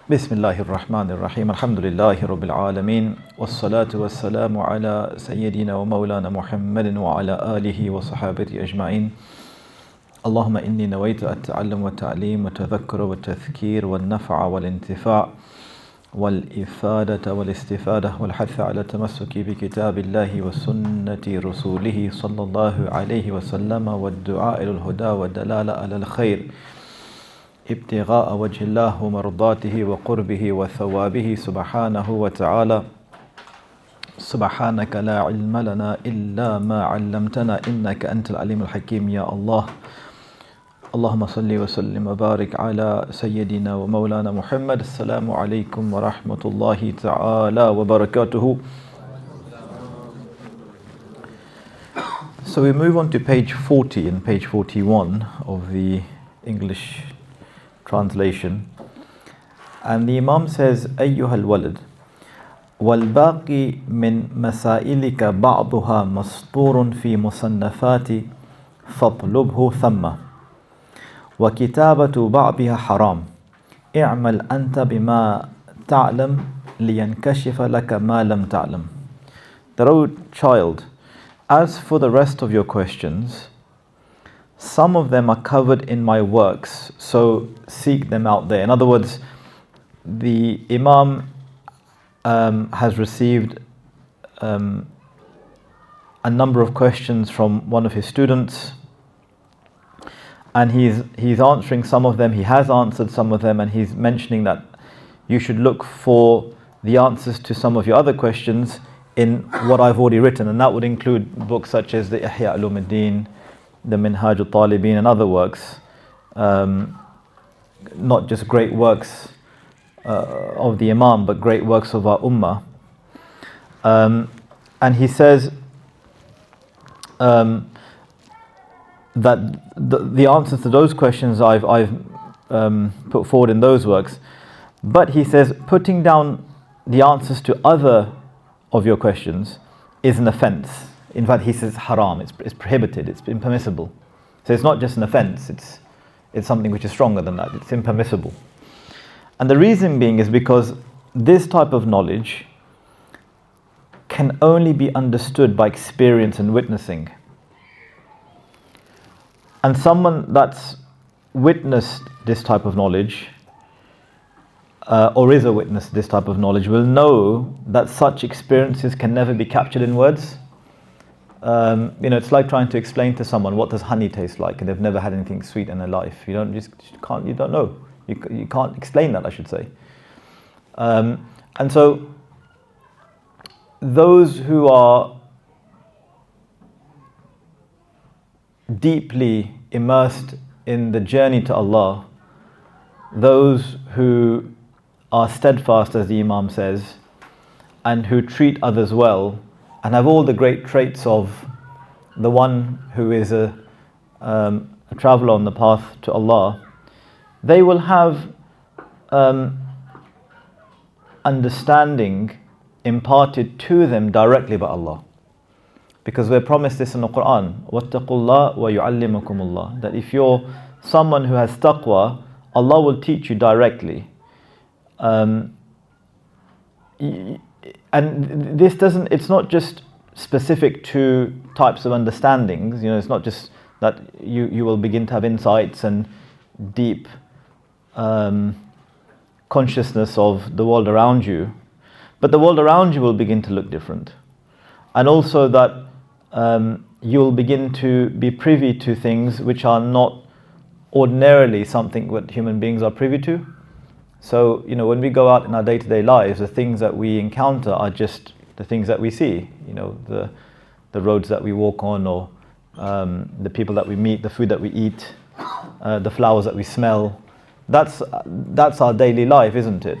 بسم الله الرحمن الرحيم الحمد لله رب العالمين والصلاة والسلام على سيدنا ومولانا محمد وعلى آله وصحابته أجمعين. اللهم إني نويت التعلم والتعليم والتذكر والتذكير والنفع والانتفاع والإفادة والاستفادة والحث على التمسك بكتاب الله وسنة رسوله صلى الله عليه وسلم والدعاء إلى الهدى والدلالة على الخير ابتغاء وجه الله ومرضاته وقربه وثوابه سبحانه وتعالى. سبحانك لا علم لنا إلا ما علمتنا إنك أنت العليم الحكيم يا الله. اللهم صل وسلم وبارك على سيدنا ومولانا محمد. السلام عليكم ورحمة الله تعالى وبركاته. So we move on to page 40 and page 41 of the English translation, and the Imam says, أيها الولد والباقي من مسائلك بعضها مسطور في مصنفات فاطلبه ثم وكتابة بعضها حرام اعمل أنت بما تعلم لينكشف لك ما لم تعلم. Dear child, as for the rest of your questions, some of them are covered in my works, so seek them out there. In other words, the Imam has received a number of questions from one of his students, and he's answering some of them. He has answered some of them, and he's mentioning that you should look for the answers to some of your other questions in what I've already written, and that would include books such as the Ihya Ulumuddin, the Minhaj al-Talibin, and other works, not just great works of the Imam, but great works of our Ummah. And he says that the answers to those questions I've put forward in those works, but he says putting down the answers to other of your questions is an offence. In fact, he says haram, it's prohibited, it's impermissible. So it's not just an offence, it's something which is stronger than that, it's impermissible. And the reason being is because this type of knowledge can only be understood by experience and witnessing. And someone that's witnessed this type of knowledge, or is a witness to this type of knowledge, will know that such experiences can never be captured in words. It's like trying to explain to someone what does honey taste like, and they've never had anything sweet in their life. You don't know. You can't explain that, I should say. And so those who are deeply immersed in the journey to Allah, those who are steadfast, as the Imam says, and who treat others well, and have all the great traits of the one who is a traveller on the path to Allah, they will have understanding imparted to them directly by Allah. Because we're promised this in the Quran, وَاتَّقُوا اللَّهَ وَيُعَلِّمُكُمُ اللَّهُ, that if you're someone who has taqwa, Allah will teach you directly. And this it's not just specific to types of understandings, it's not just that you will begin to have insights and deep consciousness of the world around you, but the world around you will begin to look different. And also that you will begin to be privy to things which are not ordinarily something what human beings are privy to. So, when we go out in our day-to-day lives, the things that we encounter are just the things that we see, the roads that we walk on, or the people that we meet, the food that we eat, the flowers that we smell. That's our daily life, isn't it?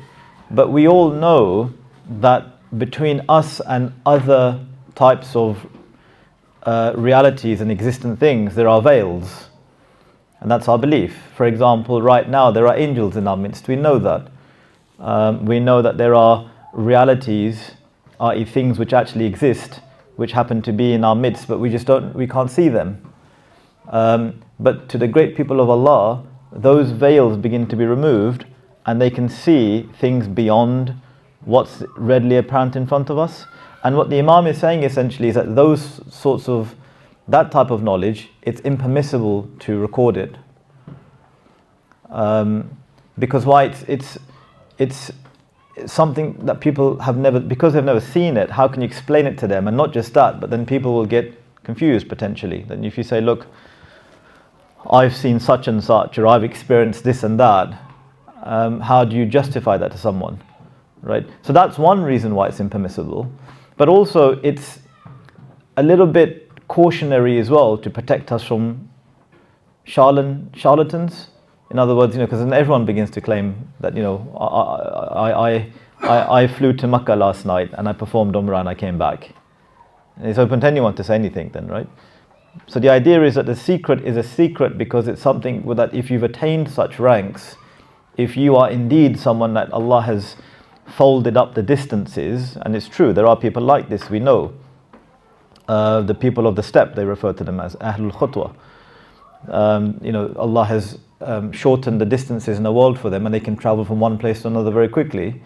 But we all know that between us and other types of realities and existent things, there are veils. And that's our belief. For example, right now there are angels in our midst. We know that. We know that there are realities, i.e. things which actually exist, which happen to be in our midst, but we can't see them. But to the great people of Allah, those veils begin to be removed, and they can see things beyond what's readily apparent in front of us. And what the Imam is saying essentially is that that type of knowledge, it's impermissible to record it. Because why? It's something that people have never, because they've never seen it, how can you explain it to them? And not just that, but then people will get confused potentially. Then if you say, look, I've seen such and such, or I've experienced this and that, how do you justify that to someone? Right? So that's one reason why it's impermissible. But also it's a little bit cautionary as well to protect us from charlatans. In other words, because then everyone begins to claim that, I flew to Makkah last night and I performed Umrah and I came back. And it's open to anyone to say anything then, right? So the idea is that the secret is a secret because it's something that if you've attained such ranks, if you are indeed someone that Allah has folded up the distances, and it's true, there are people like this, we know. The people of the steppe, they refer to them as Ahlul Khutwa. Allah has shortened the distances in the world for them and they can travel from one place to another very quickly.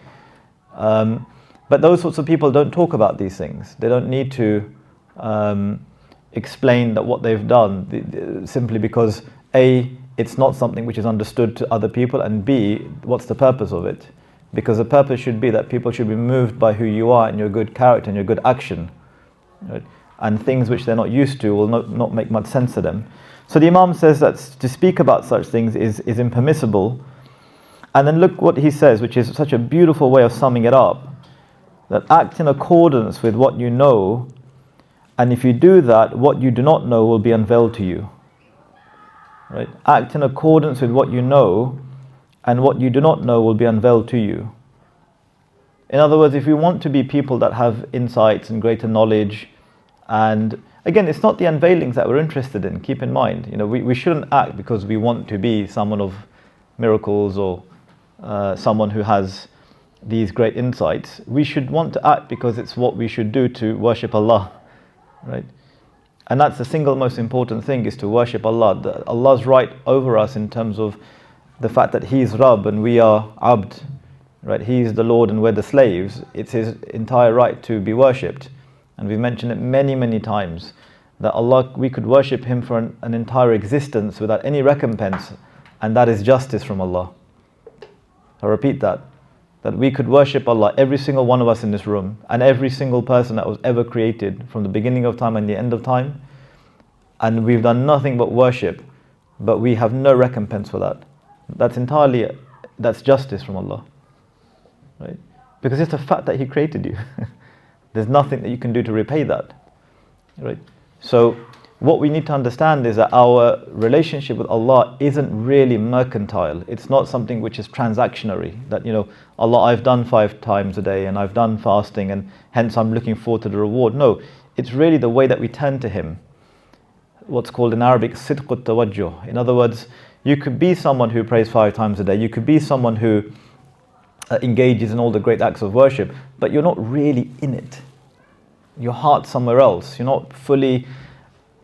But those sorts of people don't talk about these things. They don't need to explain that what they've done, simply because A, it's not something which is understood to other people, and B, what's the purpose of it? Because the purpose should be that people should be moved by who you are and your good character and your good action. Right? And things which they're not used to will not make much sense to them. So the Imam says that to speak about such things is impermissible. And then look what he says, which is such a beautiful way of summing it up. That act in accordance with what you know, and if you do that, what you do not know will be unveiled to you. Right? Act in accordance with what you know, and what you do not know will be unveiled to you. In other words, if we want to be people that have insights and greater knowledge, and again, it's not the unveilings that we're interested in, keep in mind. We shouldn't act because we want to be someone of miracles or someone who has these great insights. We should want to act because it's what we should do to worship Allah, right? And that's the single most important thing, is to worship Allah. Allah's right over us in terms of the fact that He's Rabb and we are Abd, right? He's the Lord and we're the slaves. It's His entire right to be worshipped. And we've mentioned it many, many times, that Allah, we could worship Him for an entire existence without any recompense, and that is justice from Allah. I repeat that we could worship Allah, every single one of us in this room, and every single person that was ever created from the beginning of time and the end of time, and we've done nothing but worship, but we have no recompense for that. That's justice from Allah, right? Because it's the fact that He created you. There's nothing that you can do to repay that, right? So what we need to understand is that our relationship with Allah isn't really mercantile. It's not something which is transactionary, that, Allah, I've done 5 times a day and I've done fasting and hence I'm looking forward to the reward. No, it's really the way that we turn to Him. What's called in Arabic, sidqut tawajjuh. In other words, you could be someone who prays 5 times a day. You could be someone who engages in all the great acts of worship, but you're not really in it. Your heart's somewhere else. You're not fully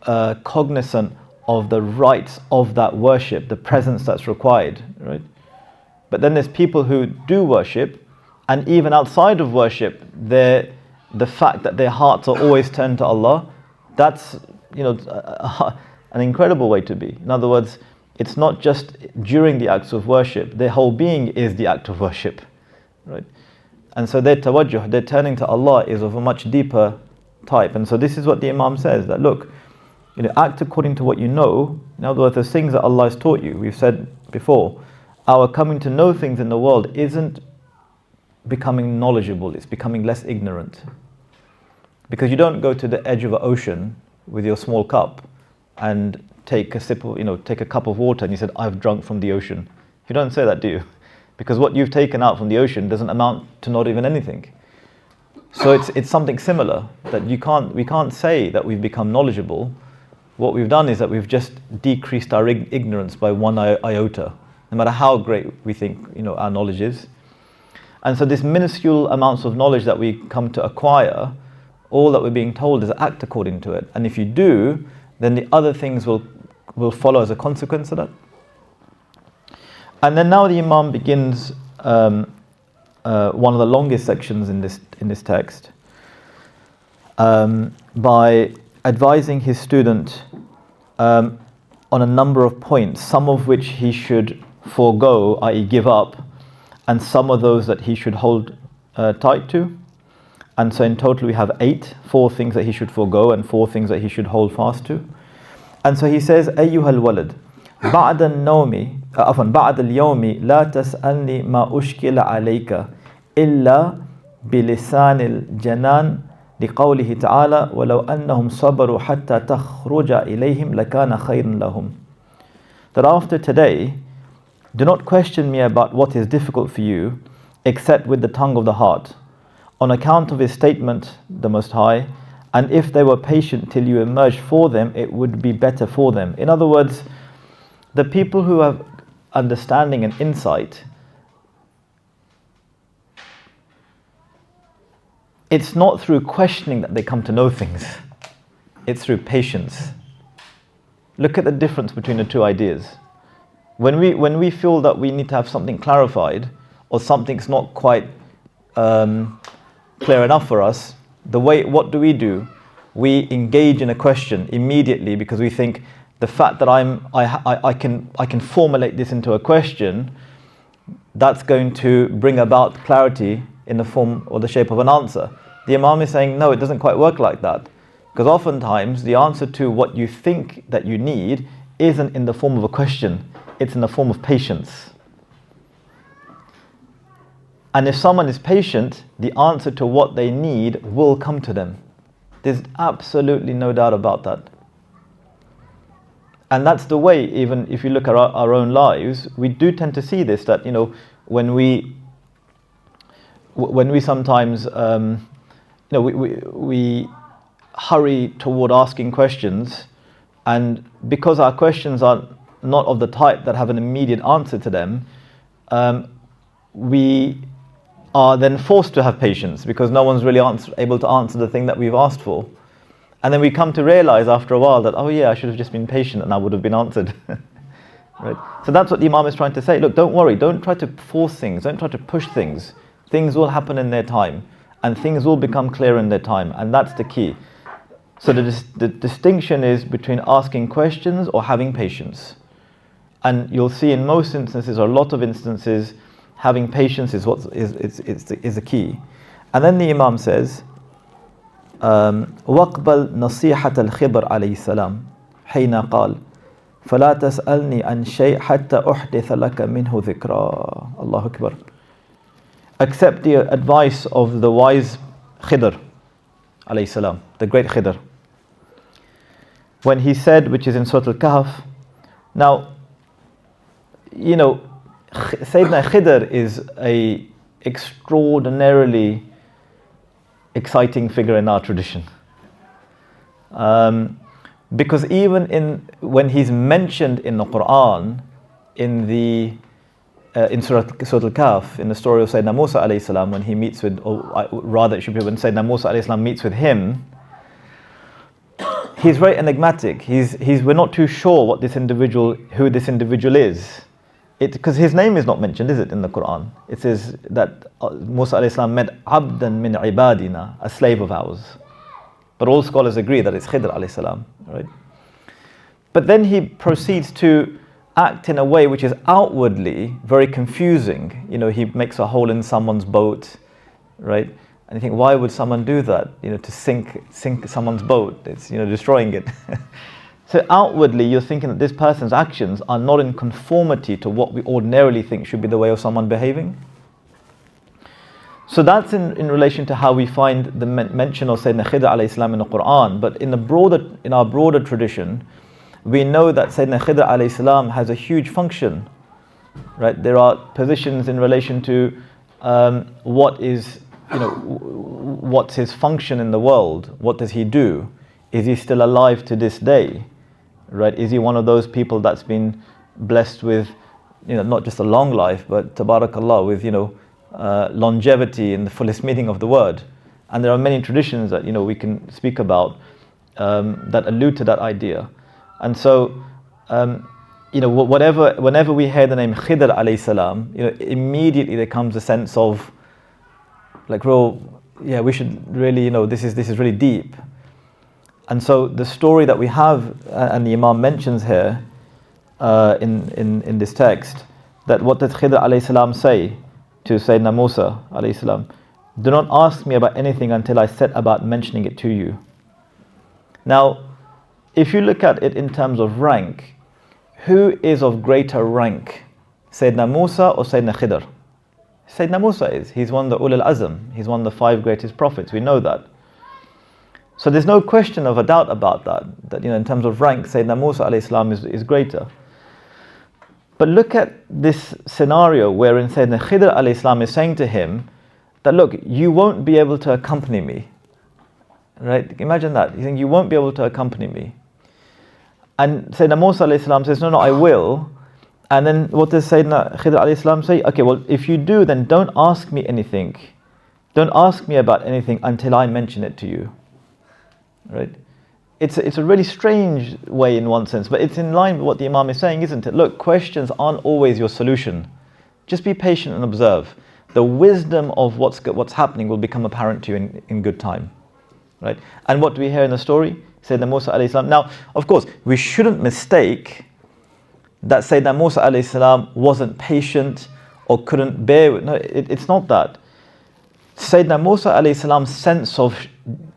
cognizant of the rights of that worship, the presence that's required, right? But then there's people who do worship, and even outside of worship, the fact that their hearts are always turned to Allah, that's an incredible way to be. In other words, it's not just during the acts of worship, their whole being is the act of worship, right? And so their tawajjuh, their turning to Allah, is of a much deeper type. And so this is what the Imam says, that look, act according to what you know. In other words, there's things that Allah has taught you. We've said before, our coming to know things in the world isn't becoming knowledgeable, it's becoming less ignorant. Because you don't go to the edge of an ocean with your small cup and take a cup of water and you said, I've drunk from the ocean. You don't say that, do you? Because what you've taken out from the ocean doesn't amount to not even anything. So it's something similar, that we can't say that we've become knowledgeable. What we've done is that we've just decreased our ignorance by 1 iota, no matter how great we think our knowledge is. And so this minuscule amounts of knowledge that we come to acquire, all that we're being told is act according to it. And if you do, then the other things will follow as a consequence of that. And then now the Imam begins one of the longest sections in this text, by advising his student on a number of points, some of which he should forego, i.e. give up, and some of those that he should hold tight to. And so in total we have 4 things that he should forego and 4 things that he should hold fast to. And so he says, أيها الولد بعد النوم بعد اليوم لا تسألني ما أشكل عليك إلا بلسان الجنان لقوله تعالى ولو أنهم صبروا حتى تخرج إليهم لكان خير لهم. That after today, do not question me about what is difficult for you, except with the tongue of the heart, on account of his statement, the Most High, and if they were patient till you emerged for them, it would be better for them. In other words, the people who have understanding and insight, it's not through questioning that they come to know things. It's through patience. Look at the difference between the two ideas. When we feel that we need to have something clarified, or something's not quite clear enough for us, what do? We engage in a question immediately, because we think the fact that I can formulate this into a question, that's going to bring about clarity in the form or the shape of an answer. The Imam is saying, no, it doesn't quite work like that. Because oftentimes the answer to what you think that you need isn't in the form of a question, it's in the form of patience. And if someone is patient, the answer to what they need will come to them. There's absolutely no doubt about that. And that's the way, even if you look at our own lives, we do tend to see this, that, when we sometimes, we hurry toward asking questions, and because our questions are not of the type that have an immediate answer to them, we are then forced to have patience, because no one's really able to answer the thing that we've asked for. And then we come to realize after a while that, oh yeah, I should have just been patient and I would have been answered. Right? So that's what the Imam is trying to say. Look, don't worry, don't try to force things, don't try to push things. Things will happen in their time, and things will become clear in their time, and that's the key. So the distinction is between asking questions or having patience. And you'll see in most instances, or a lot of instances, having patience is the key. And then the Imam says, وَاقْبَلْ نَصِيحَةَ الْخِضْرِ عَلَيْهِ السَّلَامِ حِينَ قَالَ فَلَا تَسْأَلْنِي عَنْ شَيْءٍ حَتَّى أُحْدِثَ لَكَ مِنْهُ ذِكْرًا. Allahu Akbar. Accept the advice of the wise Khidr alayhi salam, the great Khidr, when he said, which is in Surah Al-Kahf. Now, Sayyidina Khidr is a extraordinarily exciting figure in our tradition, because even when he's mentioned in the Quran, in Surah Al-Kahf, in the story of Sayyidina Musa alayhi salam, when he meets with, or rather it should be when Sayyidina Musa alayhi salam meets with him, he's very enigmatic. We're not too sure who this individual is. Because his name is not mentioned, is it, in the Quran? It says that Musa alayhi salam met abdan min ibadina, a slave of ours. But all scholars agree that it's Khidr alayhi salam, right? But then he proceeds to act in a way which is outwardly very confusing. He makes a hole in someone's boat, right? And you think, why would someone do that? To sink someone's boat, it's destroying it. So outwardly, you're thinking that this person's actions are not in conformity to what we ordinarily think should be the way of someone behaving. So that's in relation to how we find the mention of Sayyidina Khidr alayhi salam in the Quran. But in our broader tradition, we know that Sayyidina Khidr alayhi salam has a huge function. Right? There are positions in relation to what's his function in the world? What does he do? Is he still alive to this day? Right? Is he one of those people that's been blessed with, not just a long life, but tabarakallah, with longevity in the fullest meaning of the word? And there are many traditions that we can speak about that allude to that idea. And so whenever we hear the name Khidr alayhi salam, immediately there comes a sense of like, we should really, this is really deep. And so the story that we have, and the Imam mentions here in this text, that what did Khidr alayhi salam say to Sayyidina Musa alayhi salam? Do not ask me about anything until I set about mentioning it to you. Now, if you look at it in terms of rank, who is of greater rank, Sayyidina Musa or Sayyidina Khidr? Sayyidina Musa is. He's one of the Ulul Azm. He's one of the 5 greatest prophets. We know that. So there's no question of a doubt about that. That in terms of rank, Sayyidina Musa alayhi salam is greater. But look at this scenario wherein Sayyidina Khidr alayhi salam is saying to him that, look, you won't be able to accompany me. Right? Imagine that. He's saying, you won't be able to accompany me. And Sayyidina Musa alayhi salam says, no, I will. And then what does Sayyidina Khidr alayhi salam say? Okay, well, if you do, then don't ask me anything. Don't ask me about anything until I mention it to you. Right? It's a really strange way in one sense, but it's in line with what the Imam is saying, isn't it? Look, questions aren't always your solution. Just be patient and observe. The wisdom of what's happening will become apparent to you in good time. Right? And what do we hear in the story? Sayyidina Musa alayhi salam. Now, of course, we shouldn't mistake that Sayyidina Musa alayhi salam wasn't patient or couldn't bear with. No, it's not that. Sayyidina Musa alayhi salam's sense of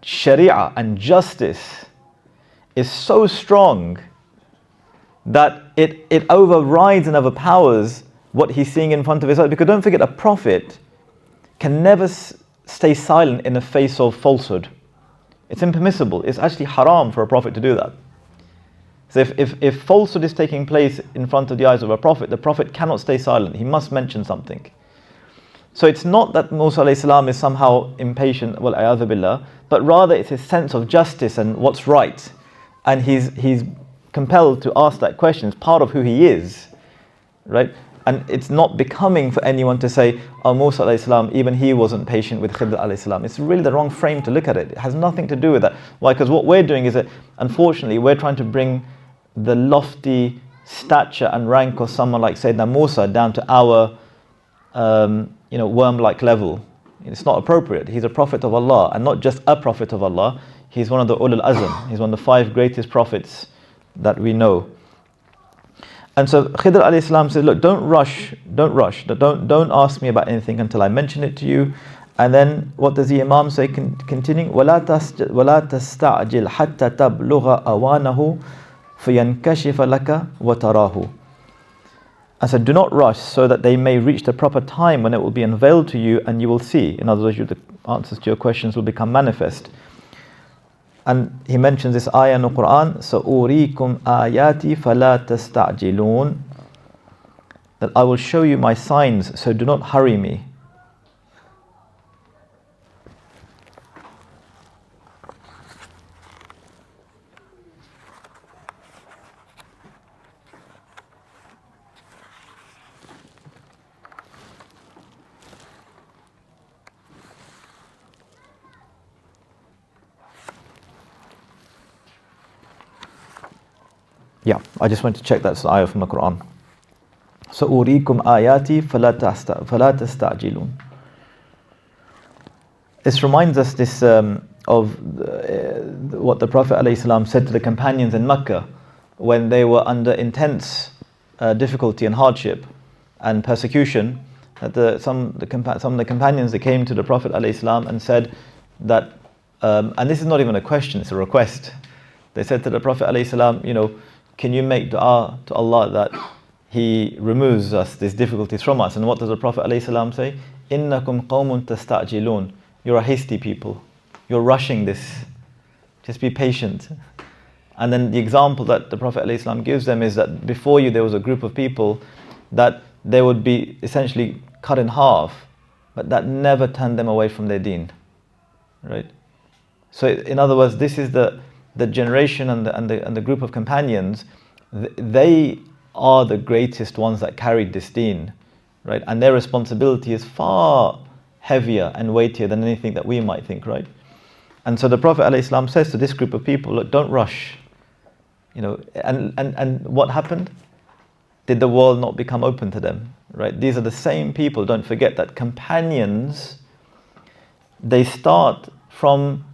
sharia and justice is so strong that it overrides and overpowers what he's seeing in front of his eyes. Because don't forget, a prophet can never stay silent in the face of falsehood. It's impermissible. It's actually haram for a prophet to do that. So if falsehood is taking place in front of the eyes of a prophet, the prophet cannot stay silent. He must mention something. So it's not that Musa alayhi salam is somehow impatient, well, a'yadhu billah, but rather it's his sense of justice and what's right. And he's compelled to ask that question. It's part of who he is, right? And it's not becoming for anyone to say, oh, Musa alayhi salam, even he wasn't patient with Khidr alayhi salam. It's really the wrong frame to look at it. It has nothing to do with that. Why? Because what we're doing is that, unfortunately, we're trying to bring the lofty stature and rank of someone like Sayyidina Musa down to our worm-like level. It's not appropriate. He's a prophet of Allah, and not just a prophet of Allah. He's one of the Ulul Azm. He's one of the 5 greatest prophets that we know. And so Khidr alayhi salam says, look, don't rush, don't ask me about anything until I mention it to you. And then what does the Imam say, continuing, وَلَا تَسْتَعْجِلْ حَتَّى تَبْلُغَ أَوَانَهُ فَيَنْكَشِفَ لَكَ وَتَرَاهُ. I said, do not rush so that they may reach the proper time when it will be unveiled to you and you will see. In other words, the answers to your questions will become manifest. And he mentions this ayah in the Quran, سَأُورِيكُمْ آيَاتِي فَلَا تَسْتَعْجِلُونَ, that I will show you my signs, so do not hurry me. Yeah, I just went to check that's the ayah from the Quran. سَأُورِيكُمْ آيَاتِي فَلَا تَسْتَعْجِلُونَ. This reminds us of what the Prophet ﷺ said to the companions in Mecca when they were under intense difficulty and hardship and persecution. That some of the companions that came to the Prophet ﷺ and said that, and this is not even a question, it's a request. They said to the Prophet ﷺ, can you make dua to Allah that He removes us these difficulties from us? And what does the Prophet ﷺ say? إِنَّكُمْ قَوْمٌ تَسْتَعْجِلُونَ. You're a hasty people. You're rushing this. Just be patient. And then the example that the Prophet ﷺ gives them is that before you there was a group of people that they would be essentially cut in half, but that never turned them away from their deen. Right? So in other words, this is the generation and the group of companions. They are the greatest ones that carried this deen, right? And their responsibility is far heavier and weightier than anything that we might think, right? And so the Prophet ﷺ says to this group of people, look, don't rush, and what happened? did the world not become open to them? Right? These are the same people. Don't forget that companions, they start from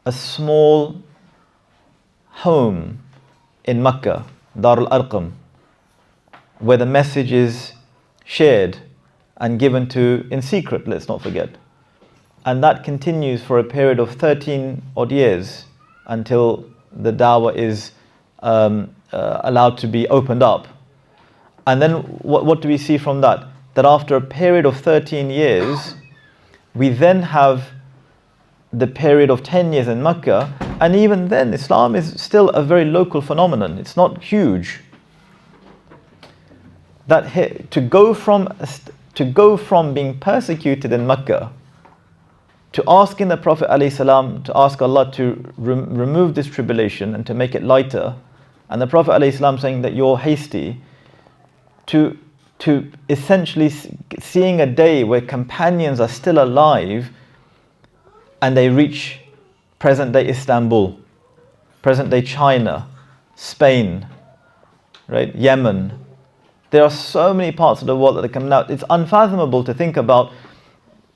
a small home in Makkah, Dar al-Arqam, where the message is shared and given to in secret, let's not forget. And that continues for a period of 13 odd years until the dawah is allowed to be opened up. And then what do we see from that? That after a period of 13 years, we then have the period of 10 years in Makkah, and even then Islam is still a very local phenomenon. It's not huge. That to go from being persecuted in Makkah to asking the Prophet ﷺ to ask Allah to remove this tribulation and to make it lighter, and the Prophet ﷺ saying that you're hasty, to essentially seeing a day where companions are still alive and they reach present-day Istanbul, present-day China, Spain, right, Yemen. There are so many parts of the world that are coming out. It's unfathomable to think about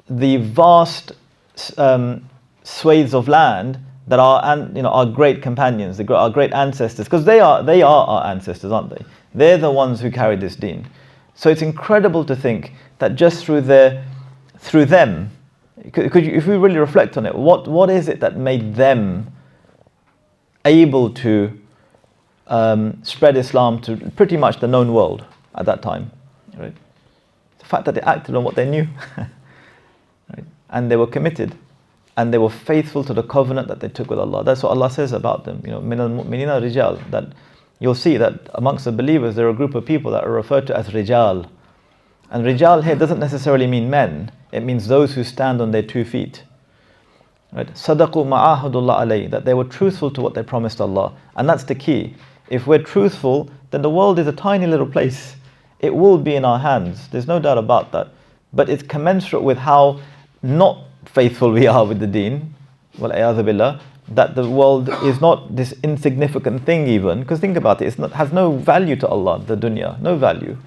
the vast swathes of land that are, our great companions, our great ancestors, because they are our ancestors, aren't they? They're the ones who carried this deen. So it's incredible to think that just through them, if we really reflect on it, what is it that made them able to spread Islam to pretty much the known world at that time, right? The fact that they acted on what they knew, right? And they were committed, and they were faithful to the covenant that they took with Allah. That's what Allah says about them. مِنَ الْمُؤْمِنِينَ رِجَالٌ, that you'll see that amongst the believers there are a group of people that are referred to as rijal. And rijal here doesn't necessarily mean men. It means those who stand on their 2 feet. Right? صَدَقُوا مَا عَاهَدُوا اللَّهَ عَلَيْهِ, that they were truthful to what they promised Allah. And that's the key. If we're truthful, then the world is a tiny little place. It will be in our hands. There's no doubt about that. But it's commensurate with how not faithful we are with the deen, وَالْعِيَاذُ بِاللَّهِ, that the world is not this insignificant thing even, because think about it, has no value to Allah, the dunya, no value.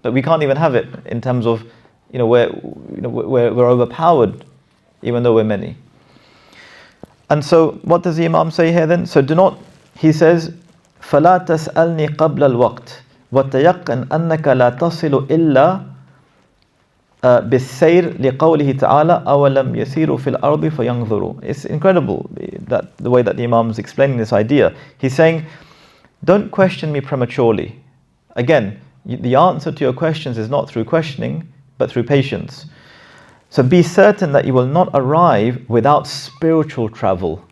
But we can't even have it in terms of, we're overpowered, even though we're many. And so, what does the Imam say here then? So he says, فَلَا تَسْأَلْنِي قَبْلَ الْوَقْتِ وَتَيَقَّنْ أَنَّكَ لَا تَصِلُ إِلَّا بِالسَّيْرِ لِقَوْلِهِ تَعَالَى أَوَلَمْ يَسِيرُوا فِي الْأَرْضِ فَيَنْظُرُوا. It's incredible that the way that the Imam is explaining this idea. He's saying, don't question me prematurely. Again, the answer to your questions is not through questioning, but through patience. So be certain that you will not arrive without spiritual travel.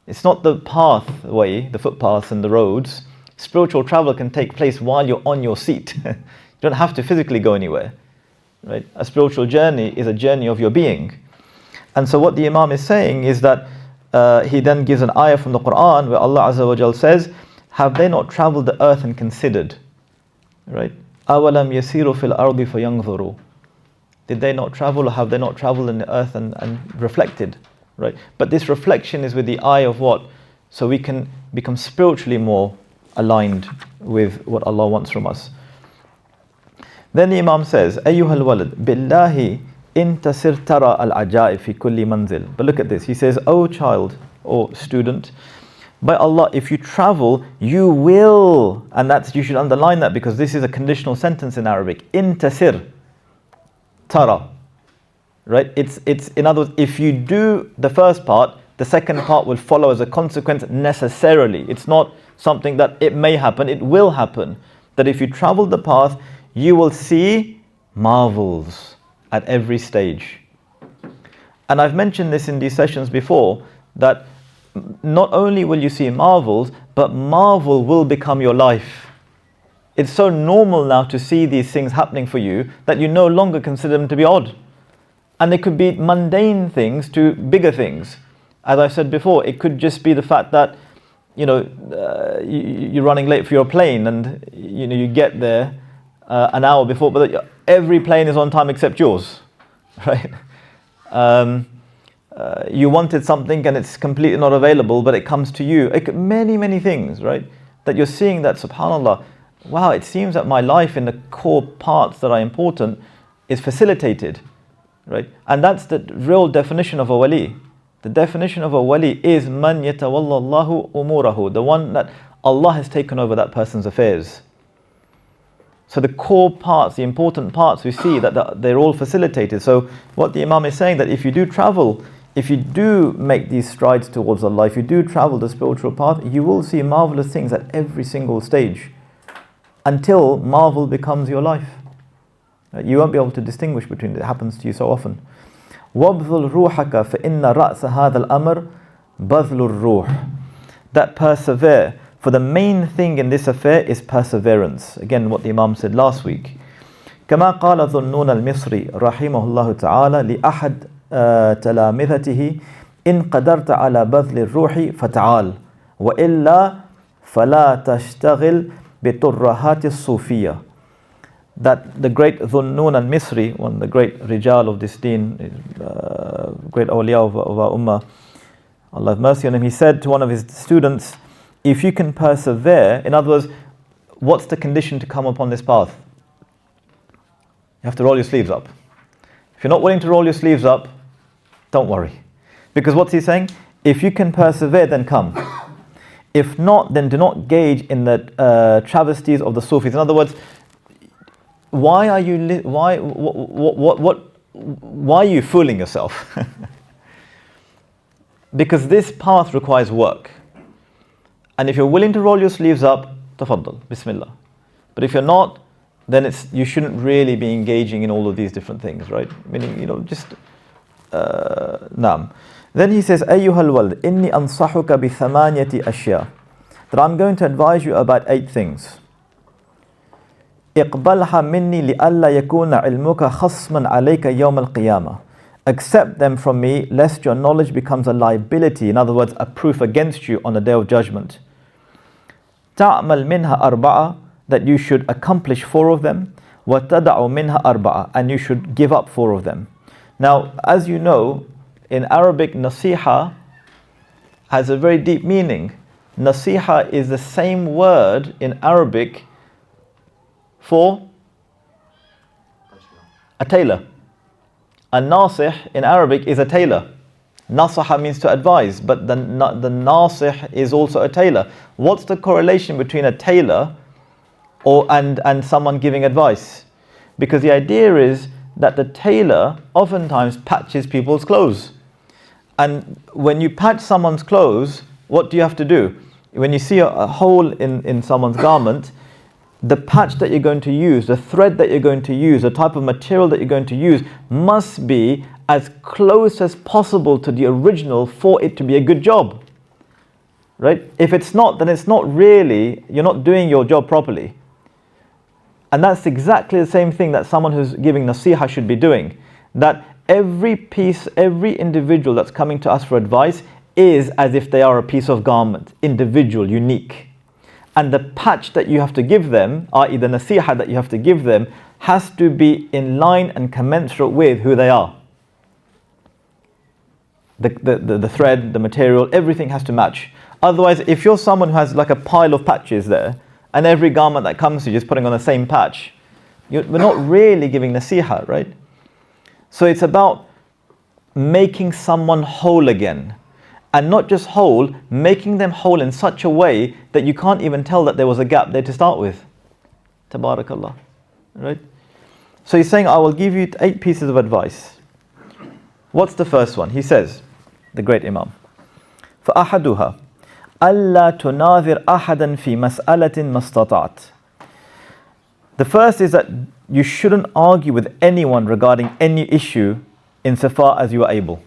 It's not the pathway, the footpaths and the roads. Spiritual travel can take place while you're on your seat. You don't have to physically go anywhere. Right? A spiritual journey is a journey of your being. And so what the Imam is saying is that he then gives an ayah from the Quran where Allah Azza wa Jal says, have they not traveled the earth and considered? Right? أَوَلَمْ يَسِيرُوا فِي الْأَرْضِ فَيَنْظُرُوا. Did they not travel, or have they not traveled in the earth and reflected? Right? But this reflection is with the eye of what? So we can become spiritually more aligned with what Allah wants from us. Then the Imam says, أَيُّهَا الْوَلَدْ بِاللَّهِ إِن تَسِرْ تَرَى الْعَجَائِبِ فِي كُلِّ مَنْزِلٍ. But look at this. He says, O child or student, by Allah, if you travel, you will, and you should underline that because this is a conditional sentence in Arabic. إِن تَسِرْ تَرَى. Right? It's in other words, if you do the first part, the second part will follow as a consequence necessarily. It's not something that it may happen, it will happen. That if you travel the path, you will see marvels at every stage. And I've mentioned this in these sessions before, that not only will you see marvels, but marvel will become your life. It's so normal now to see these things happening for you that you no longer consider them to be odd. And they could be mundane things to bigger things. As I said before, it could just be the fact that you're running late for your plane and you get there an hour before, but every plane is on time except yours, right? You wanted something and it's completely not available, but it comes to you. Many things, right? That you're seeing that, subhanAllah, wow, it seems that my life in the core parts that are important is facilitated, right? And that's the real definition of a wali. The definition of a wali is man yatawalla Allahu umurahu, the one that Allah has taken over that person's affairs. So the core parts, the important parts, we see that they're all facilitated. So what the Imam is saying, that if you do travel, if you do make these strides towards Allah, if you do travel the spiritual path, you will see marvelous things at every single stage, until marvel becomes your life. You won't be able to distinguish between it. It happens to you so often. وَابْذُلْ رُوحَكَ فَإِنَّ رَأْسَ هَذَا الْأَمْرِ بَذْلُ الرُّوحِ. That persevere. For the main thing in this affair is perseverance. Again, what the Imam said last week. كما قال ظنون المصري رحمه الله تعالى لأحد تلامذته إن قدرت على بذل الروح فتعال وإلا فلا تشتغل بترهات الصوفية. That the great Dhunnun al-Misri, one of the great rijal of this deen, great awliya of our ummah, Allah have mercy on him, he said to one of his students, if you can persevere, in other words, what's the condition to come upon this path? You have to roll your sleeves up. If you're not willing to roll your sleeves up, don't worry. Because what's he saying? If you can persevere, then come. If not, then do not gauge in the travesties of the Sufis. In other words, why are you why are you fooling yourself? Because this path requires work. And if you're willing to roll your sleeves up, tafaddal, bismillah. But if you're not, then you shouldn't really be engaging in all of these different things, right? Meaning, just naam. Then he says, Ayyuhal wald, inni ansahuka bi thamaniyati ashya. That I'm going to advise you about 8 things. اقبلها مني لألا يكون علمك خصما عليك يوم القيامة. Accept them from me, lest your knowledge becomes a liability, in other words, a proof against you on the day of judgment. تعمل منها أربعة, that you should accomplish 4 of them. وتدع منها أربعة, and you should give up 4 of them. Now, as you know, in Arabic, nasiha has a very deep meaning. Nasiha is the same word in Arabic for a tailor. A nasih in Arabic is a tailor. Nasaha means to advise, but the nasih is also a tailor. What's the correlation between a tailor and someone giving advice? Because the idea is that the tailor oftentimes patches people's clothes. And when you patch someone's clothes, what do you have to do? When you see a hole in someone's garment, the patch that you're going to use, the thread that you're going to use, the type of material that you're going to use must be as close as possible to the original for it to be a good job. Right? If it's not, then it's not really, you're not doing your job properly. And that's exactly the same thing that someone who's giving nasiha should be doing. That every individual that's coming to us for advice is as if they are a piece of garment, individual, unique. And the patch that you have to give them, i.e. the nasiha that you have to give them, has to be in line and commensurate with who they are. The thread, the material, everything has to match. Otherwise, if you're someone who has like a pile of patches there, and every garment that comes to you is putting on the same patch, we're not really giving nasiha, right? So it's about making someone whole again. And not just whole, making them whole in such a way that you can't even tell that there was a gap there to start with. Tabarakallah. Right? So he's saying, I will give you 8 pieces of advice. What's the first one? He says, the great Imam, فَأَحَدُهَا أَلَّا تُنَاظِرْ أَحَدًا فِي مَسْأَلَةٍ مَسْتَطَعْتَ. The first is that you shouldn't argue with anyone regarding any issue insofar as you are able.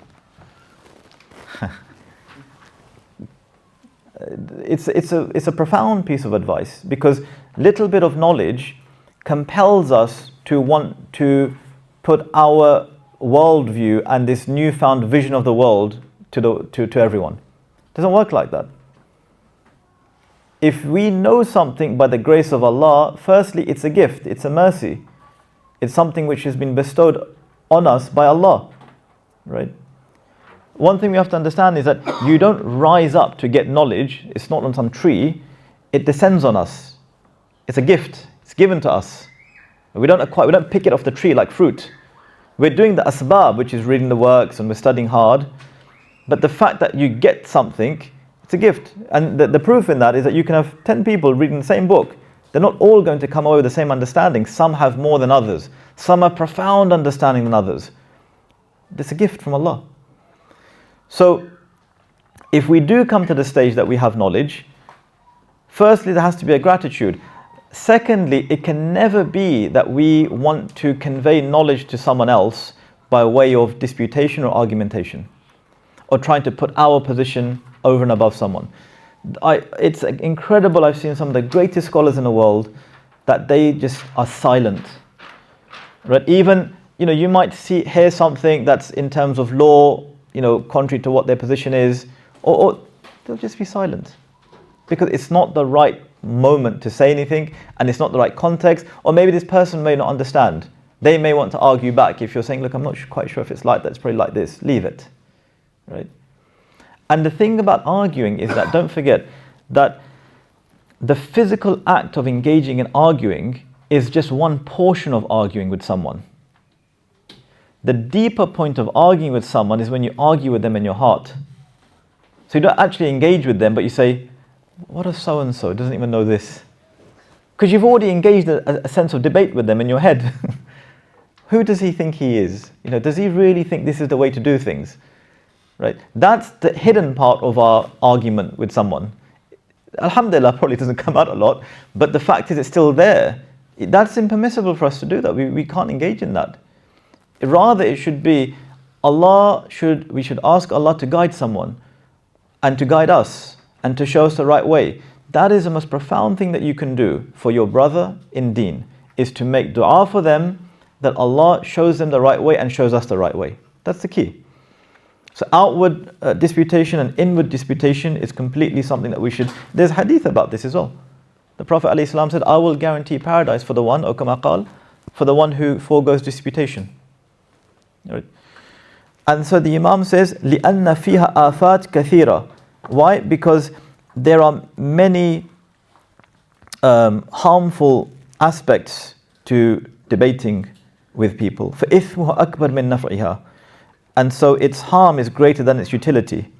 It's a profound piece of advice, because little bit of knowledge compels us to want to put our worldview and this newfound vision of the world to everyone. It doesn't work like that. If we know something by the grace of Allah, firstly, it's a gift, it's a mercy. It's something which has been bestowed on us by Allah, right? One thing we have to understand is that you don't rise up to get knowledge. It's not on some tree. It descends on us. It's a gift. It's given to us. We don't pick it off the tree like fruit. We're doing the asbab, which is reading the works and we're studying hard. But the fact that you get something, it's a gift. And the proof in that is that you can have 10 people reading the same book. They're not all going to come away with the same understanding. Some have more than others. Some have profound understanding than others. It's a gift from Allah. So, if we do come to the stage that we have knowledge, firstly, there has to be a gratitude. Secondly, it can never be that we want to convey knowledge to someone else by way of disputation or argumentation, or trying to put our position over and above someone. It's incredible. I've seen some of the greatest scholars in the world that they just are silent. Right? Even, you might hear something that's in terms of law, contrary to what their position is, or they'll just be silent because it's not the right moment to say anything, and it's not the right context, or maybe this person may not understand. They may want to argue back. If you're saying, look, I'm not quite sure if it's like that, it's probably like this, leave it. Right? And the thing about arguing is that, don't forget that the physical act of engaging in arguing is just one portion of arguing with someone. The deeper point of arguing with someone is when you argue with them in your heart. So you don't actually engage with them, but you say, what if so-and-so doesn't even know this? Because you've already engaged a sense of debate with them in your head. Who does he think he is? Does he really think this is the way to do things? Right? That's the hidden part of our argument with someone. Alhamdulillah, probably doesn't come out a lot, but the fact is it's still there. That's impermissible for us to do that. We can't engage in that. Rather, it should be we should ask Allah to guide someone and to guide us and to show us the right way. That is the most profound thing that you can do for your brother in deen, is to make dua for them that Allah shows them the right way and shows us the right way. That's the key. So outward disputation and inward disputation is completely something that we should... There's hadith about this as well. The Prophet ﷺ said, I will guarantee paradise for the one, or kama qal, for the one who forgoes disputation. Right? And so the Imam says, لِأَنَّ فِيهَا آفَاتْ كَثِيرًا. Why? Because there are many harmful aspects to debating with people. فَإِثْمُهَا أَكْبَرْ مِنْ نَفْعِهَا. And so its harm is greater than its utility.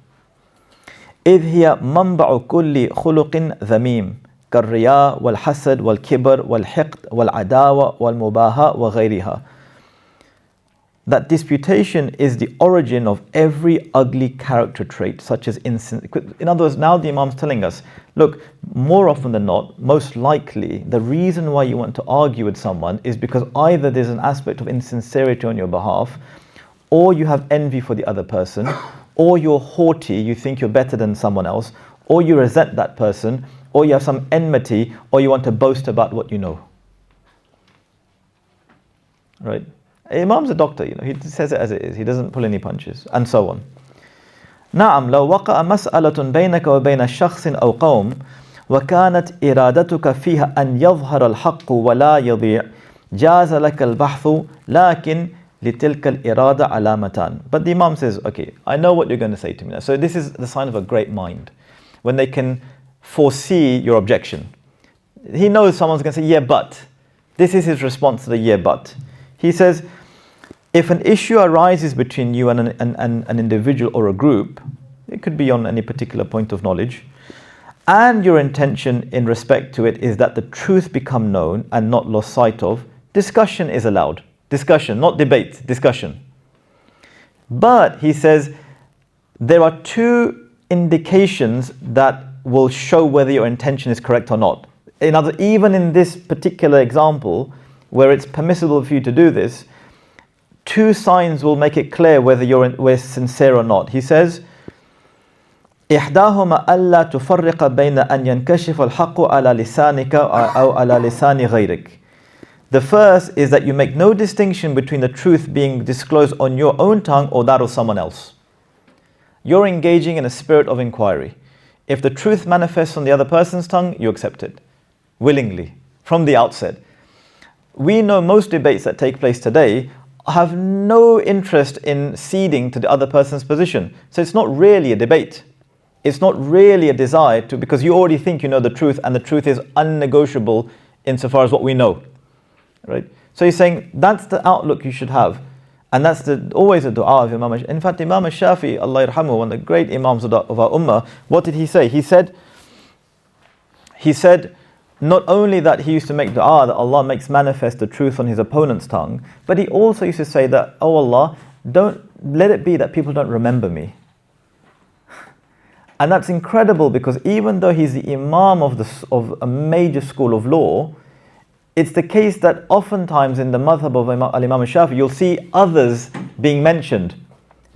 إِذْ هِيَ مَنْبَعُ كُلِّ خُلُقٍ ذَمِيمٍ كَالرِّيَاءِ وَالْحَسَدِ وَالْكِبْرِ وَالْحِقْدِ وَالْعَدَاوَةِ وَالْمُبَاهَةِ وَغَيْرِهَا. That disputation is the origin of every ugly character trait, such as insincerity. In other words, now the Imam's telling us, look, more often than not, most likely, the reason why you want to argue with someone is because either there's an aspect of insincerity on your behalf, or you have envy for the other person, or you're haughty, you think you're better than someone else, or you resent that person, or you have some enmity, or you want to boast about what you know. Right? Imam's a doctor, he says it as it is. He doesn't pull any punches, and so on. نعم لو وقع مسألة بينك وبين شخص أو قوم وكانت إرادتك فيها أن يظهر الحق ولا يضيع جاز لك البحث لكن لتلك الإرادة علامتان. But the Imam says, okay, I know what you're going to say to me now. So this is the sign of a great mind, when they can foresee your objection. He knows someone's going to say, yeah, but. This is his response to the yeah, but. He says, if an issue arises between you and an individual or a group, it could be on any particular point of knowledge, and your intention in respect to it is that the truth become known and not lost sight of, discussion is allowed. Discussion, not debate, discussion. But, he says, there are two indications that will show whether your intention is correct or not. In other, even in this particular example, where it's permissible for you to do this, two signs will make it clear whether we're sincere or not. He says, إحداهما ألا تفرق بين أن ينكشف الحق على لسانك أو على لسان غيرك. The first is that you make no distinction between the truth being disclosed on your own tongue or that of someone else. You're engaging in a spirit of inquiry. If the truth manifests on the other person's tongue, you accept it willingly from the outset. We know most debates that take place today have no interest in ceding to the other person's position. So it's not really a debate. It's not really a desire to, because you already think you know the truth and the truth is unnegotiable insofar as what we know. Right? So he's saying that's the outlook you should have. And that's always a dua of Imam. In fact, Imam al-Shafi'i, Allah yarhamu, one of the great Imams of our Ummah, what did he say? He said not only that he used to make dua that Allah makes manifest the truth on his opponent's tongue, but he also used to say that, oh Allah, don't let it be that people don't remember me. And that's incredible, because even though he's the Imam of a major school of law, it's the case that oftentimes in the madhab of Imam al-Shafi'i, you'll see others being mentioned.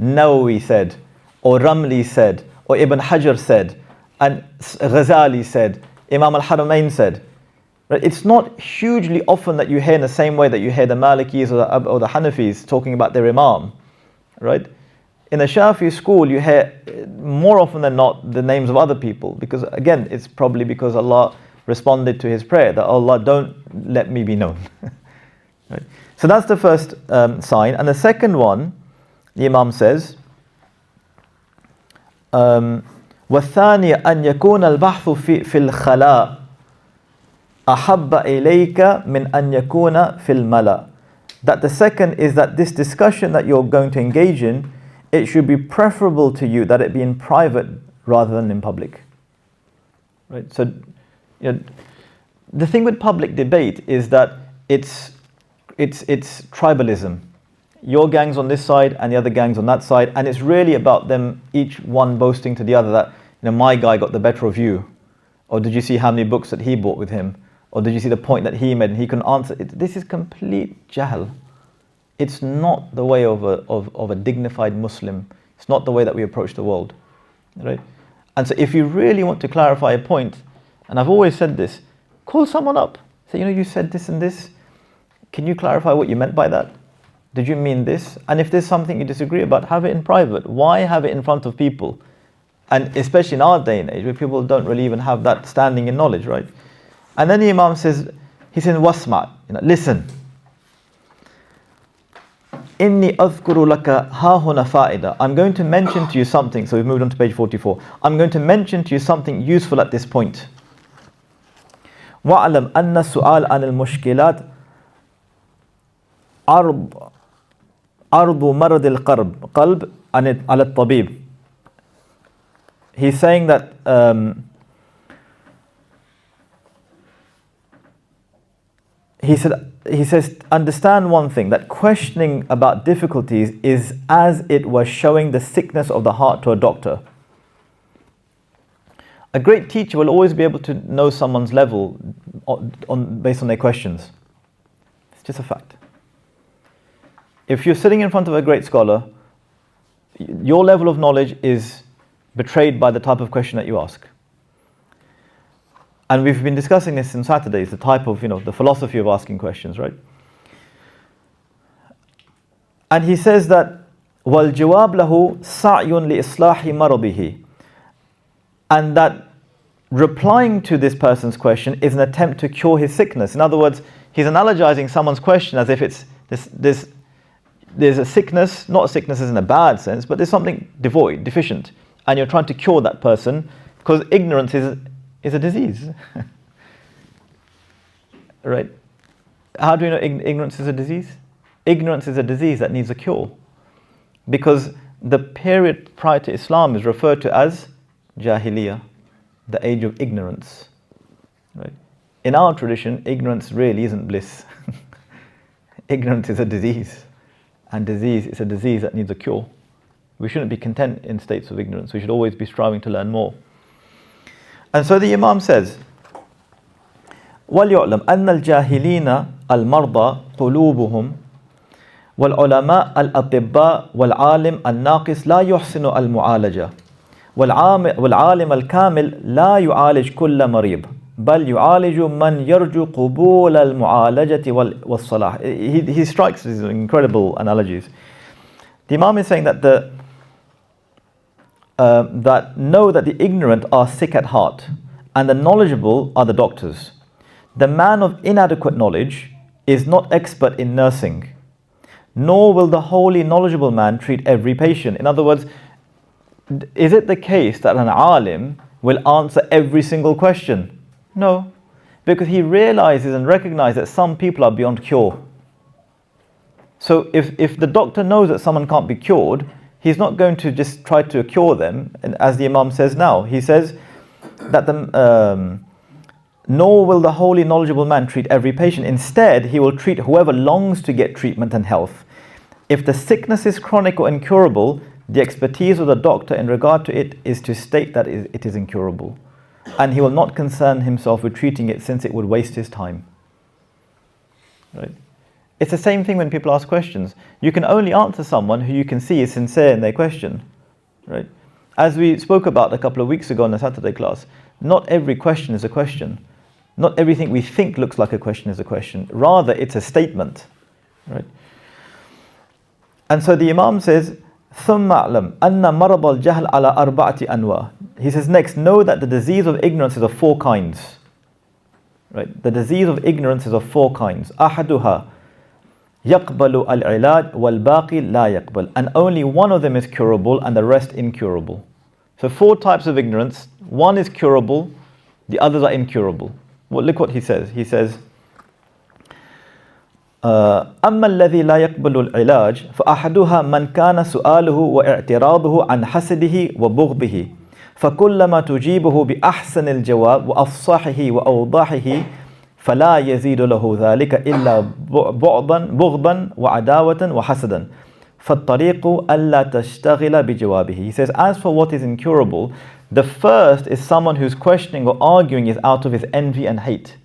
Nawawi said, or Ramli said, or Ibn Hajar said, and Ghazālī said, Imam al-Haramain said. Right? It's not hugely often that you hear in the same way that you hear the Malikis or the Hanafis talking about their Imam. Right? In the Shafi'i school, you hear more often than not the names of other people, because again, it's probably because Allah responded to his prayer that Allah, don't let me be known. Right? So that's the first sign. And the second one, the Imam says, وَالثَّانِيَ أَنْ يَكُونَ الْبَحْثُ فِي الْخَلَاءِ أَحَبَّ إِلَيْكَ مِنْ أَنْ يَكُونَ فِي الْمَلَأِ. That the second is that this discussion that you're going to engage in, it should be preferable to you that it be in private rather than in public. Right? So, the thing with public debate is that it's tribalism. Your gang's on this side and the other gang's on that side, and it's really about them, each one boasting to the other that, my guy got the better of you, or did you see how many books that he bought with him, or did you see the point that he made and he couldn't answer it? This is complete jahl. It's not the way of a dignified Muslim. It's not the way that we approach the world, right? And so if you really want to clarify a point, and I've always said this, call someone up. Say, you said this and this. Can you clarify what you meant by that? Did you mean this? And if there's something you disagree about, have it in private. Why have it in front of people? And especially in our day and age, where people don't really even have that standing in knowledge, right? And then the Imam says, wasma', listen. Inni adhkuru laka ha huna fa'ida. I'm going to mention to you something. So we've moved on to page 44. I'm going to mention to you something useful at this point. وَاعْلَمْ أَنَّ السُّؤَالَ عَنِ الْمُشْكِلَاتِ عرض مرض القلب على الطبيب. He's saying that he says, understand one thing, that questioning about difficulties is as it was showing the sickness of the heart to a doctor. A great teacher will always be able to know someone's level based on their questions. It's just a fact. If you're sitting in front of a great scholar, your level of knowledge is betrayed by the type of question that you ask. And we've been discussing this on Saturdays, the type of, the philosophy of asking questions, right? And he says that وَالْجَوَابْ لَهُ سَعْيٌ لِإِصْلَاحِ مَرَضِهِ. And that replying to this person's question is an attempt to cure his sickness. In other words, he's analogizing someone's question as if it's there's a sickness, not a sickness in a bad sense, but there's something deficient, and you're trying to cure that person, because ignorance is a disease. Right? How do we know ignorance is a disease? Ignorance is a disease that needs a cure, because the period prior to Islam is referred to as Jahiliyyah, the age of ignorance. Right? In our tradition, ignorance really isn't bliss. Ignorance is a disease, and disease is a disease that needs a cure. We shouldn't be content in states of ignorance. We should always be striving to learn more. And so the Imam says, وَلْيُعْلَمْ أَنَّ الْجَاهِلِينَ الْمَرْضَى قُلُوبُهُمْ وَالْعُلَمَاء الْأَطِبَّاء وَالْعَالِمْ النَّاقِص لَا يُحْسِنُ الْمُعَالَجَةَ والعالم الكامل لا يعالج كل مريض بل يعالج من يرجو قبول المعالجة والصلاح. He strikes these incredible analogies. The Imam is saying that know that the ignorant are sick at heart and the knowledgeable are the doctors. The man of inadequate knowledge is not expert in nursing, nor will the wholly knowledgeable man treat every patient. In other words, is it the case that an alim will answer every single question? No. Because he realizes and recognizes that some people are beyond cure. So if the doctor knows that someone can't be cured, he's not going to just try to cure them. And as the Imam says now, he says that nor will the holy knowledgeable man treat every patient. Instead, he will treat whoever longs to get treatment and health. If the sickness is chronic or incurable, the expertise of the doctor in regard to it is to state that it is incurable. And he will not concern himself with treating it, since it would waste his time. Right? It's the same thing when people ask questions. You can only answer someone who you can see is sincere in their question. Right? As we spoke about a couple of weeks ago in the Saturday class, not every question is a question. Not everything we think looks like a question is a question. Rather, it's a statement. Right? And so the Imam says, ثُمَّ أَعْلَمْ أَنَّ مَرَضَ الْجَهْلِ عَلَى أَرْبَعَةِ أَنْوَاءٍ. He says next, know that the disease of ignorance is of 4 kinds. Right? The disease of ignorance is of 4 kinds. أَحَدُهَا يَقْبَلُ الْعِلَاجِ وَالْبَاقِي لَا يَقْبَلُ. And only one of them is curable and the rest incurable. So 4 types of ignorance. One is curable, the others are incurable. Well, look what he says. He says, أما الذي لا يقبل العلاج فأحدها من كان سؤاله واعتراضه عن حسده وبغضه فكلما تجيبه بأحسن الجواب وأفصحه وأوضحه فلا يزيد له ذلك إلا بغضا وعداوة وحسدا فالطريق ألا تشتغل بجوابه. He says, as for what is incurable, the first is someone whose questioning or arguing is out of his envy and hate.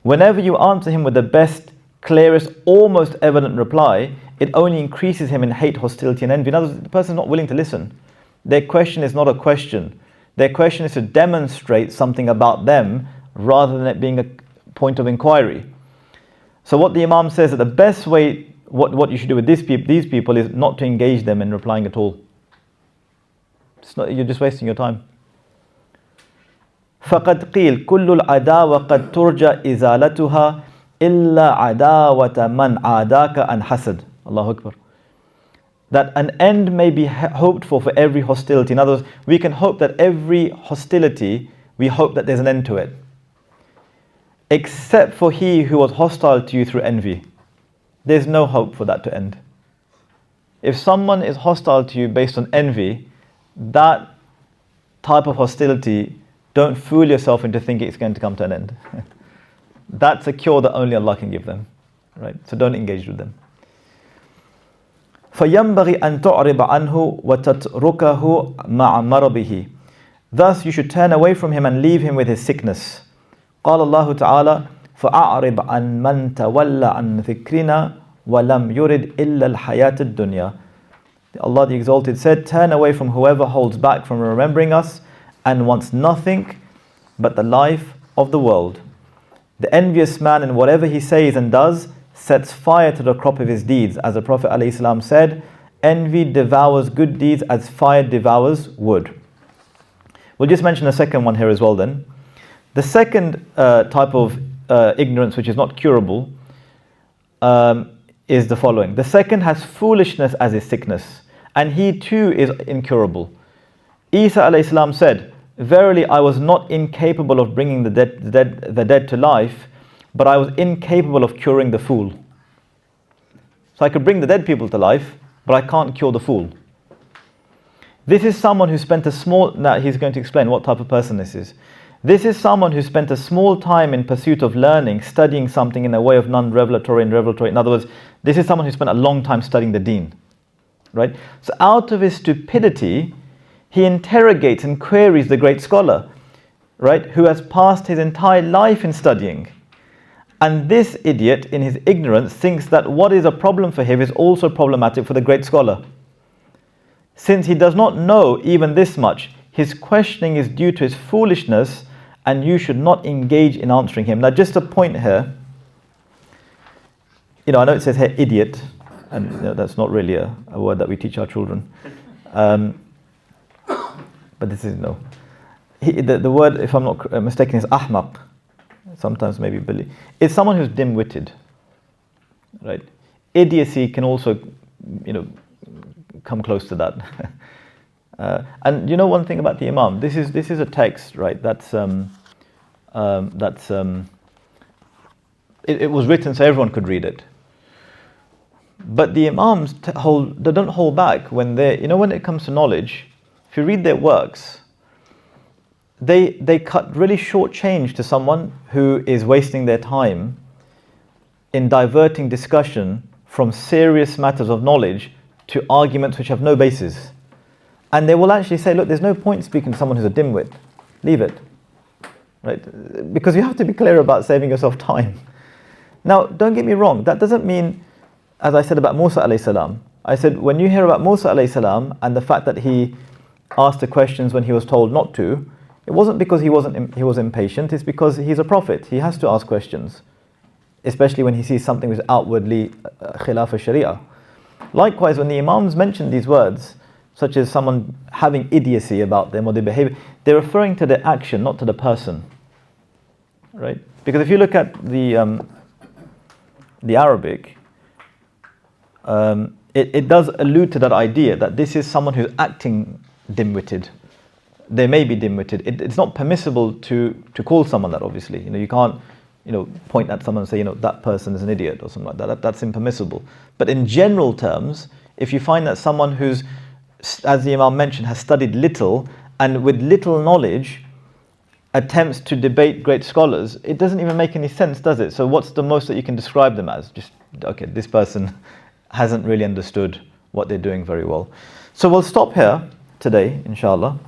Whenever you answer him with the best, clearest, almost evident reply, it only increases him in hate, hostility and envy. In other words, the person is not willing to listen. Their question is not a question. Their question is to demonstrate something about them rather than it being a point of inquiry. So what the Imam says that the best way, what you should do with these people is not to engage them in replying at all. You're just wasting your time. فَقَدْ قِيلْ كُلُّ الْعَدَاوَ قَدْ تُرْجَى إِزَالَتُهَا إِلَّا عَدَاوَةَ مَنْ عَادَاكَ أَنْ حَسَدٍ. Allahu Akbar. That an end may be hoped for every hostility. In other words, we can hope that every hostility, we hope that there's an end to it. Except for he who was hostile to you through envy. There's no hope for that to end. If someone is hostile to you based on envy, that type of hostility, don't fool yourself into thinking it's going to come to an end. That's a cure that only Allah can give them. Right? So don't engage with them. فَيَنْبَغِي أَن تُعْرِضَ عَنْهُ وَتَتْرُكَهُ مَعَ مَرَضِهِ. Thus you should turn away from him and leave him with his sickness. قال الله تعالى فَأَعْرِضْ عَنْ مَنْ تَوَلَّ عَنْ ذِكْرِنَا وَلَمْ يُرِدْ إِلَّا الْحَيَاةَ الدُّنْيَا. Allah the Exalted said, turn away from whoever holds back from remembering us and wants nothing but the life of the world. The envious man, in whatever he says and does, sets fire to the crop of his deeds. As the Prophet ﷺ said, envy devours good deeds as fire devours wood. We'll just mention a second one here as well then. The second type of ignorance which is not curable is the following. The second has foolishness as his sickness, and he too is incurable. Isa ﷺ said, verily I was not incapable of bringing the dead to life, but I was incapable of curing the fool. So I could bring the dead people to life, but I can't cure the fool. This is someone who spent a small... Now he's going to explain what type of person this is. This is someone who spent a small time in pursuit of learning, studying something in a way of non-revelatory and revelatory. In other words, this is someone who spent a long time studying the deen. Right? So out of his stupidity, he interrogates and queries the great scholar, right, who has passed his entire life in studying. And this idiot, in his ignorance, thinks that what is a problem for him is also problematic for the great scholar. Since he does not know even this much, his questioning is due to his foolishness, and you should not engage in answering him. Now, just a point here. I know it says here idiot, and that's not really a word that we teach our children. But this is no. The word, if I'm not mistaken, is ahmaq. Sometimes maybe Billy. It's someone who's dim-witted, right? Idiocy can also, come close to that. And one thing about the Imam. This is a text, right? That's it was written so everyone could read it. But the Imams they don't hold back when when it comes to knowledge. If you read their works, they cut really short change to someone who is wasting their time in diverting discussion from serious matters of knowledge to arguments which have no basis. And they will actually say, look, there's no point speaking to someone who's a dimwit. Leave it. Right? Because you have to be clear about saving yourself time. Now, don't get me wrong, that doesn't mean, as I said about Musa alayhi salam, I said when you hear about Musa alayhi salam and the fact that he asked the questions when he was told not to, it wasn't because he was impatient, it's because he's a prophet. He has to ask questions, especially when he sees something which is outwardly khilaf al-sharia. Likewise, when the Imams mention these words, such as someone having idiocy about them or their behavior, they're referring to their action, not to the person. Right? Because if you look at the Arabic, it does allude to that idea that this is someone who's acting dim-witted. They may be dim-witted. It's not permissible to call someone that, obviously. You can't point at someone and say, that person is an idiot or something like that. That's impermissible. But in general terms, if you find that someone who's, as the Imam mentioned, has studied little and with little knowledge attempts to debate great scholars, it doesn't even make any sense, does it? So what's the most that you can describe them as? Just, okay, this person hasn't really understood what they're doing very well. So we'll stop here today, inshallah.